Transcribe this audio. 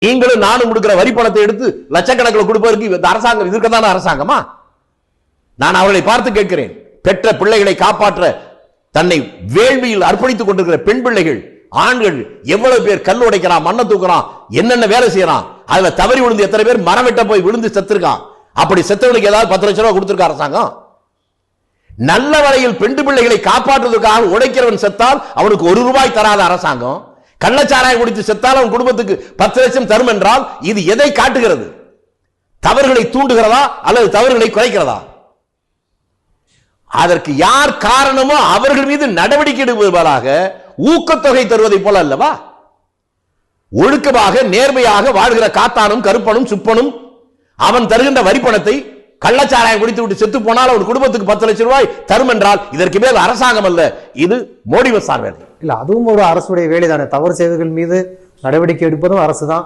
நீங்களும் நானும் கொடுக்கிற வரி பணத்தை எடுத்து லட்சக்கணக்கில் கொடுப்பதற்கு இந்த அரசாங்கம் இதற்குதான அரசாங்கமா? நான் அவர்களை பார்த்து கேட்கிறேன். பெற்ற பிள்ளைகளை காப்பாற்ற தன்னை வேள்வியில் அர்ப்பணித்துக் கொண்டிருக்கிற பெண் பிள்ளைகள், ஆண்கள் எவ்வளவு பேர் கல் உடைக்கிறான், மண்ணை தூக்குறான், என்னென்ன வேலை செய்யறான். அதுல தவறி விழுந்து எத்தனை பேர் மரம் வெட்ட போய் விழுந்து செத்துருக்கான். அப்படி செத்தவனுக்கு ஏதாவது 10 லட்சம் ரூபாய் கொடுத்திருக்க அரசாங்கம்? நல்ல வரையில் பெண் பிள்ளைகளை காப்பாற்றுவதற்காக உடைக்கிறவன் செத்தால் அவனுக்கு 1 ரூபாய் தராத அரசாங்கம், கள்ளச்சாராயம் குடித்து செத்தால் அவன் குடும்பத்துக்கு 10 லட்சம் தரும் என்றால் இது எதை காட்டுகிறது? தவறுகளை தூண்டுகிறதா அல்லது தவறுகளை குறைக்கிறதா? அதற்கு யார் காரணமோ அவர்கள் மீது நடவடிக்கை எடுப்பதாக ஊக்கத்தொகை தருவதை போல அல்லவா? ஒழுக்கமாக நேர்மையாக வாழ்கிற காத்தானும் கருப்பனும் சுப்பனும் அவன் தருகின்ற வரி பணத்தை கள்ளச்சாராயம் குடித்து விட்டு செத்து போனால் அவன் குடும்பத்துக்கு 10 லட்சம் ரூபாய் தரும் என்றால் இதற்கு மேல் அரசாங்கம் அல்ல, இது மோடி சார் வேலை. இல்ல, அதுவும் ஒரு அரசுடைய வேலைதானே. தவறு செய்தவர்கள் மீது நடவடிக்கை எடுப்பதும் அரசு தான்.